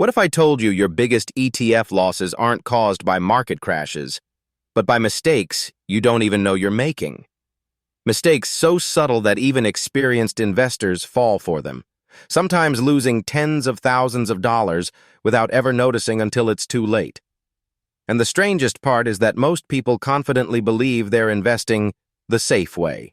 What if I told you your biggest ETF losses aren't caused by market crashes, but by mistakes you don't even know you're making? Mistakes so subtle that even experienced investors fall for them, sometimes losing tens of thousands of dollars without ever noticing until it's too late. And the strangest part is that most people confidently believe they're investing the safe way.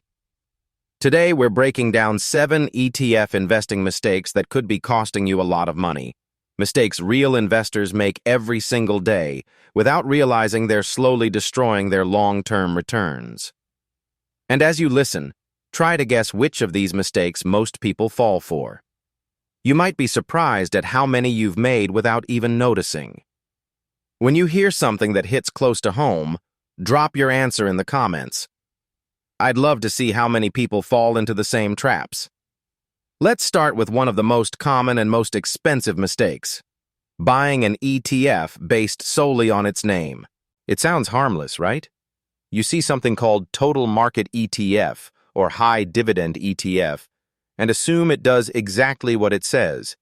Today, we're breaking down 7 ETF investing mistakes that could be costing you a lot of money. Mistakes real investors make every single day without realizing they're slowly destroying their long-term returns. And as you listen, try to guess which of these mistakes most people fall for. You might be surprised at how many you've made without even noticing. When you hear something that hits close to home, drop your answer in the comments. I'd love to see how many people fall into the same traps. Let's start with one of the most common and most expensive mistakes: buying an ETF based solely on its name. It sounds harmless, right? You see something called total market ETF or high dividend ETF and assume it does exactly what it says.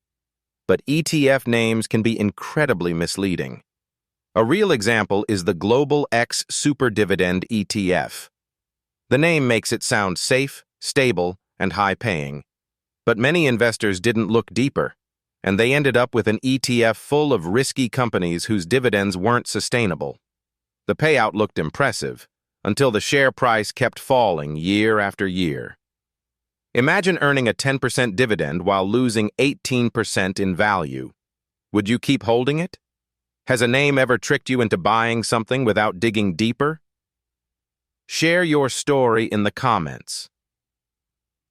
But ETF names can be incredibly misleading. A real example is the Global X Super Dividend ETF. The name makes it sound safe, stable, and high-paying. But many investors didn't look deeper, and they ended up with an ETF full of risky companies whose dividends weren't sustainable. The payout looked impressive, until the share price kept falling year after year. Imagine earning a 10% dividend while losing 18% in value. Would you keep holding it? Has a name ever tricked you into buying something without digging deeper? Share your story in the comments.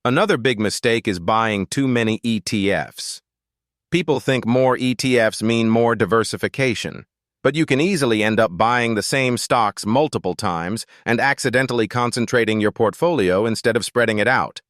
Another big mistake is buying too many ETFs. People think more ETFs mean more diversification, but you can easily end up buying the same stocks multiple times and accidentally concentrating your portfolio instead of spreading it out.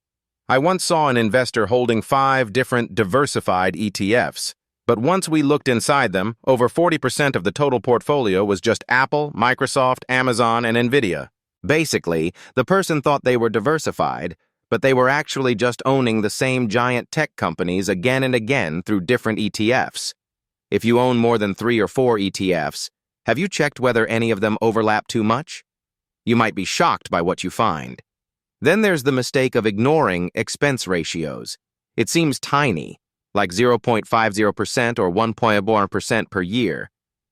I once saw an investor holding 5 different diversified ETFs, but once we looked inside them, over 40% of the total portfolio was just Apple, Microsoft, Amazon, and Nvidia. Basically, the person thought they were diversified, but they were actually just owning the same giant tech companies again and again through different ETFs. If you own more than 3 or 4 ETFs, have you checked whether any of them overlap too much? You might be shocked by what you find. Then there's the mistake of ignoring expense ratios. It seems tiny, like 0.50% or 1.1% per year,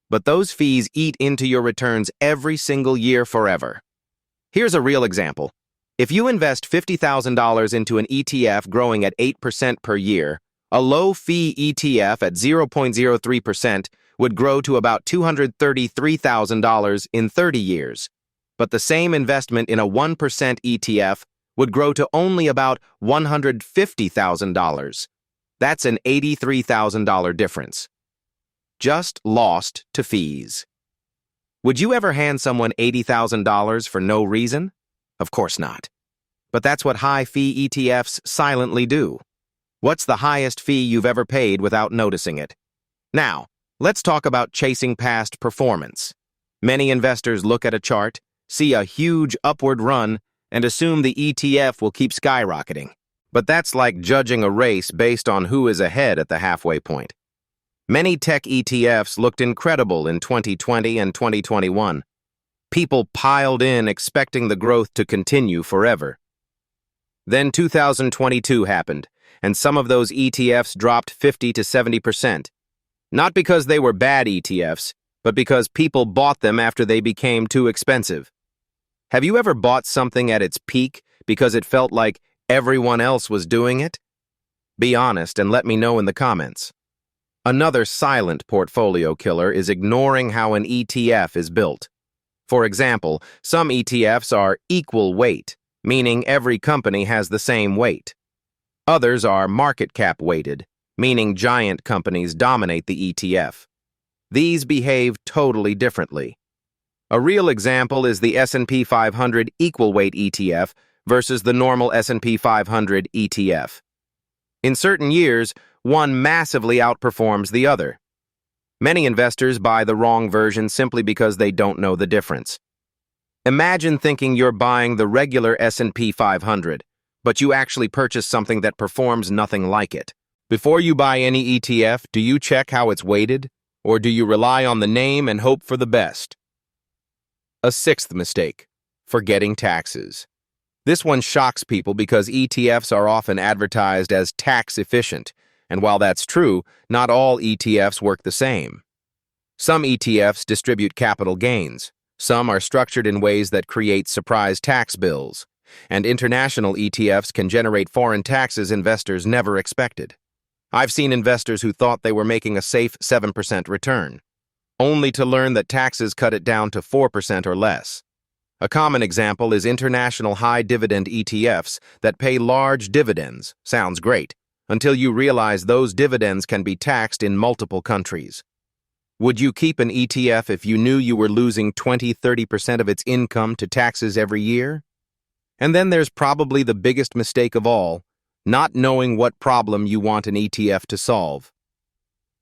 but those fees eat into your returns every single year forever. Here's a real example. If you invest $50,000 into an ETF growing at 8% per year, a low-fee ETF at 0.03% would grow to about $233,000 in 30 years. But the same investment in a 1% ETF would grow to only about $150,000. That's an $83,000 difference. Just lost to fees. Would you ever hand someone $80,000 for no reason? Of course not. But that's what high-fee ETFs silently do. What's the highest fee you've ever paid without noticing it? Now, let's talk about chasing past performance. Many investors look at a chart, see a huge upward run, and assume the ETF will keep skyrocketing. But that's like judging a race based on who is ahead at the halfway point. Many tech ETFs looked incredible in 2020 and 2021. People piled in expecting the growth to continue forever. Then 2022 happened, and some of those ETFs dropped 50 to 70%. Not because they were bad ETFs, but because people bought them after they became too expensive. Have you ever bought something at its peak because it felt like everyone else was doing it? Be honest and let me know in the comments. Another silent portfolio killer is ignoring how an ETF is built. For example, some ETFs are equal weight, meaning every company has the same weight. Others are market cap weighted, meaning giant companies dominate the ETF. These behave totally differently. A real example is the S&P 500 equal weight ETF versus the normal S&P 500 ETF. In certain years, one massively outperforms the other. Many investors buy the wrong version simply because they don't know the difference. Imagine thinking you're buying the regular S&P 500, but you actually purchase something that performs nothing like it. Before you buy any ETF, do you check how it's weighted, or do you rely on the name and hope for the best? A sixth mistake: forgetting taxes. This one shocks people because ETFs are often advertised as tax efficient, and while that's true, not all ETFs work the same. Some ETFs distribute capital gains, some are structured in ways that create surprise tax bills, and international ETFs can generate foreign taxes investors never expected. I've seen investors who thought they were making a safe 7% return, only to learn that taxes cut it down to 4% or less. A common example is international high-dividend ETFs that pay large dividends. Sounds great, until you realize those dividends can be taxed in multiple countries. Would you keep an ETF if you knew you were losing 20–30% of its income to taxes every year? And then there's probably the biggest mistake of all: not knowing what problem you want an ETF to solve.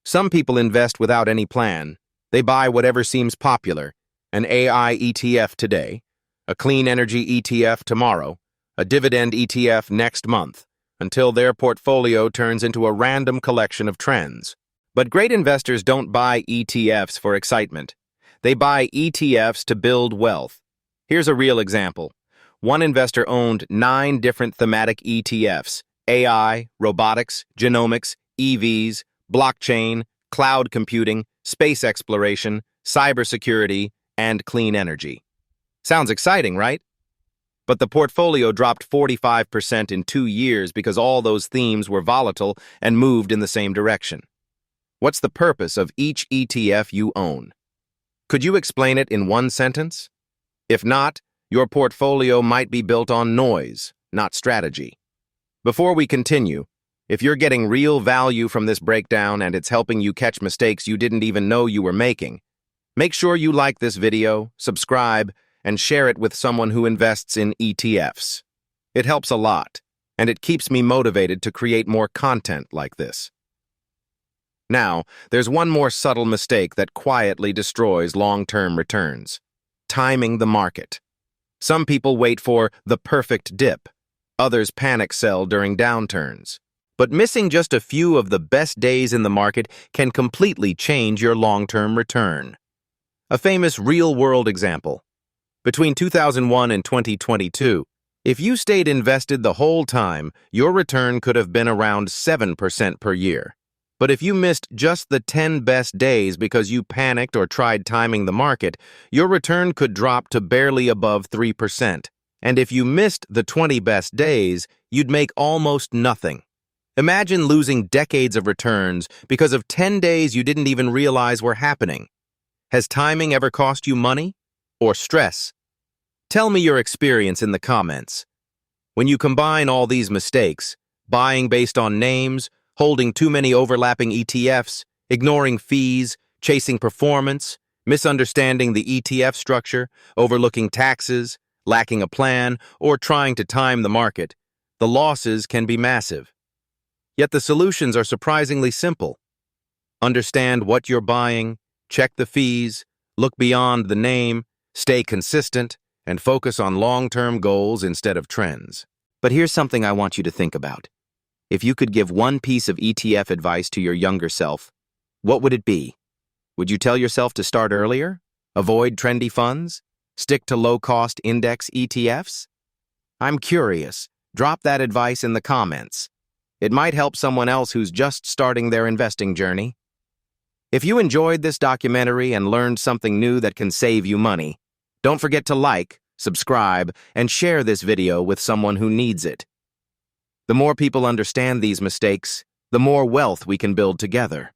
Some people invest without any plan. They buy whatever seems popular: an AI ETF today, a clean energy ETF tomorrow, a dividend ETF next month, until their portfolio turns into a random collection of trends. But great investors don't buy ETFs for excitement. They buy ETFs to build wealth. Here's a real example. One investor owned 9 different thematic ETFs: AI, robotics, genomics, EVs, blockchain, cloud computing, space exploration, cybersecurity, and clean energy. Sounds exciting, right? But the portfolio dropped 45% in 2 years because all those themes were volatile and moved in the same direction. What's the purpose of each ETF you own? Could you explain it in one sentence? If not, your portfolio might be built on noise, not strategy. Before we continue, if you're getting real value from this breakdown and it's helping you catch mistakes you didn't even know you were making, make sure you like this video, subscribe, and share it with someone who invests in ETFs. It helps a lot, and it keeps me motivated to create more content like this. Now, there's one more subtle mistake that quietly destroys long-term returns: timing the market. Some people wait for the perfect dip. Others panic sell during downturns. But missing just a few of the best days in the market can completely change your long-term return. A famous real-world example: between 2001 and 2022, if you stayed invested the whole time, your return could have been around 7% per year. But if you missed just the 10 best days because you panicked or tried timing the market, your return could drop to barely above 3%. And if you missed the 20 best days, you'd make almost nothing. Imagine losing decades of returns because of 10 days you didn't even realize were happening. Has timing ever cost you money or stress? Tell me your experience in the comments. When you combine all these mistakes, buying based on names, holding too many overlapping ETFs, ignoring fees, chasing performance, misunderstanding the ETF structure, overlooking taxes, lacking a plan, or trying to time the market, the losses can be massive. Yet the solutions are surprisingly simple. Understand what you're buying, check the fees, look beyond the name, stay consistent, and focus on long-term goals instead of trends. But here's something I want you to think about. If you could give one piece of ETF advice to your younger self, what would it be? Would you tell yourself to start earlier? Avoid trendy funds? Stick to low-cost index ETFs? I'm curious. Drop that advice in the comments. It might help someone else who's just starting their investing journey. If you enjoyed this documentary and learned something new that can save you money, don't forget to like, subscribe, and share this video with someone who needs it. The more people understand these mistakes, the more wealth we can build together.